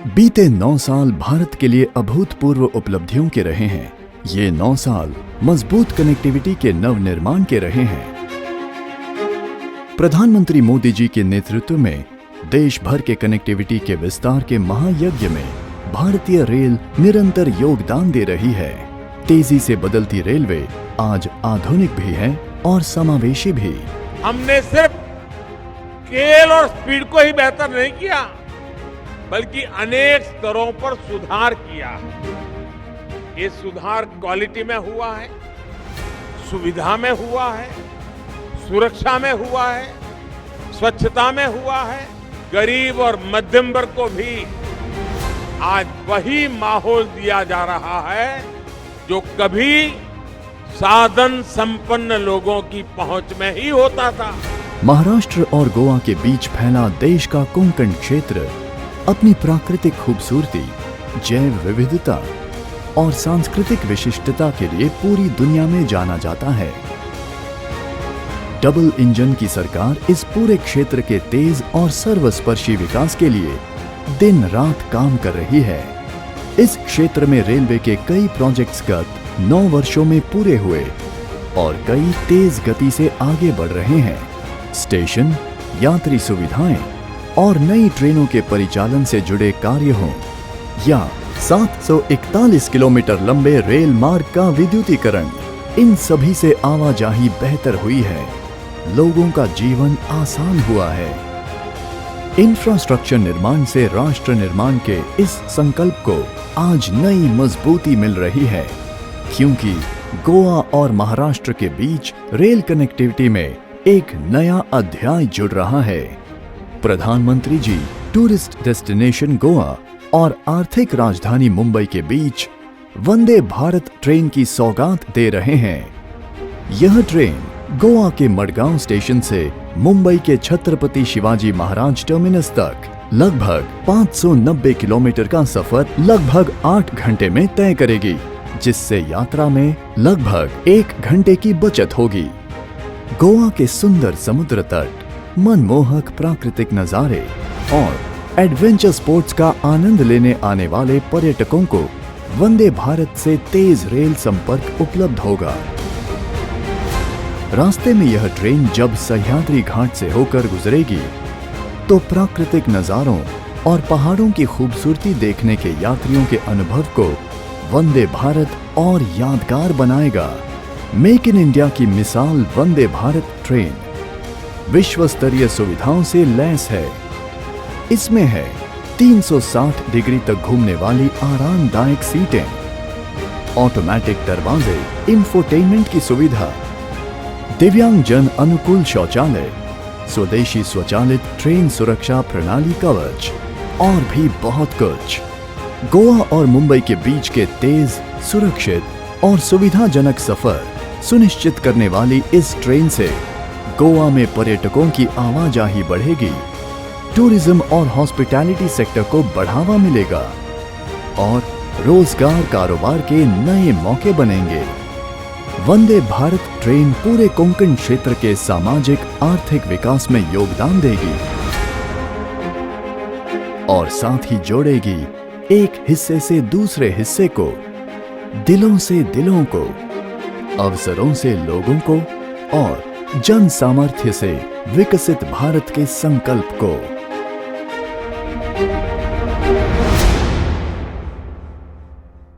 बीते 9 साल भारत के लिए अभूतपूर्व उपलब्धियों के रहे हैं। ये 9 साल मजबूत कनेक्टिविटी के नवनिर्माण के रहे हैं। प्रधानमंत्री मोदी जी के नेतृत्व में देश भर के कनेक्टिविटी के विस्तार के महायज्ञ में भारतीय रेल निरंतर योगदान दे रही है। तेजी से बदलती रेलवे आज आधुनिक भी है और समावेशी भी। हमने सिर्फ स्केल और स्पीड को ही बेहतर नहीं किया, बल्कि अनेक स्तरों पर सुधार किया है। ये सुधार क्वालिटी में हुआ है, सुविधा में हुआ है, सुरक्षा में हुआ है, स्वच्छता में हुआ है। गरीब और मध्यम वर्ग को भी आज वही माहौल दिया जा रहा है जो कभी साधन संपन्न लोगों की पहुंच में ही होता था। महाराष्ट्र और गोवा के बीच फैला देश का कोंकण क्षेत्र अपनी प्राकृतिक खूबसूरती, जैव विविधता और सांस्कृतिक विशिष्टता के लिए पूरी दुनिया में जाना जाता है। डबल इंजन की सरकार इस पूरे क्षेत्र के तेज और सर्वस्पर्शी विकास के लिए दिन रात काम कर रही है। इस क्षेत्र में रेलवे के कई प्रोजेक्ट्स गत 9 वर्षों में पूरे हुए और कई तेज गति से आगे बढ़ रहे हैं। स्टेशन, यात्री सुविधाएं और नई ट्रेनों के परिचालन से जुड़े कार्य हों या 741 किलोमीटर लंबे रेल मार्ग का विद्युतीकरण, इन सभी से आवाजाही बेहतर हुई है, लोगों का जीवन आसान हुआ है। इंफ्रास्ट्रक्चर निर्माण से राष्ट्र निर्माण के इस संकल्प को आज नई मजबूती मिल रही है, क्योंकि गोवा और महाराष्ट्र के बीच रेल कनेक्टिविटी में एक नया अध्याय जुड़ रहा है। प्रधानमंत्री जी टूरिस्ट डेस्टिनेशन गोवा और आर्थिक राजधानी मुंबई के बीच वंदे भारत ट्रेन की सौगात दे रहे हैं। यह ट्रेन गोवा के मडगांव स्टेशन से मुंबई के छत्रपति शिवाजी महाराज टर्मिनस तक लगभग 590 किलोमीटर का सफर लगभग 8 घंटे में तय करेगी, जिससे यात्रा में लगभग 1 घंटे की बचत होगी। गोवा के सुंदर समुद्र तट, मनमोहक प्राकृतिक नजारे और एडवेंचर स्पोर्ट्स का आनंद लेने आने वाले पर्यटकों को वंदे भारत से तेज रेल संपर्क उपलब्ध होगा। रास्ते में यह ट्रेन जब सह्याद्री घाट से होकर गुजरेगी तो प्राकृतिक नजारों और पहाड़ों की खूबसूरती देखने के यात्रियों के अनुभव को वंदे भारत और यादगार बनाएगा। मेक इन इंडिया की मिसाल वंदे भारत ट्रेन विश्व स्तरीय सुविधाओं से लैस है। इसमें है 360 डिग्री तक घूमने वाली आरामदायक सीटें, ऑटोमेटिक दरवाजे, इंफोटेनमेंट की सुविधा, दिव्यांगजन अनुकूल शौचालय, स्वदेशी स्वचालित ट्रेन सुरक्षा प्रणाली कवच और भी बहुत कुछ। गोवा और मुंबई के बीच के तेज, सुरक्षित और सुविधाजनक सफर सुनिश्चित करने वाली इस ट्रेन से गोवा में पर्यटकों की आवाजाही बढ़ेगी, टूरिज्म और हॉस्पिटैलिटी सेक्टर को बढ़ावा मिलेगा और रोजगार कारोबार के नए मौके बनेंगे। वंदे भारत ट्रेन पूरे कोंकण क्षेत्र के सामाजिक आर्थिक विकास में योगदान देगी और साथ ही जोड़ेगी एक हिस्से से दूसरे हिस्से को, दिलों से दिलों को, अवसरों से लोगों को और जन सामर्थ्य से विकसित भारत के संकल्प को।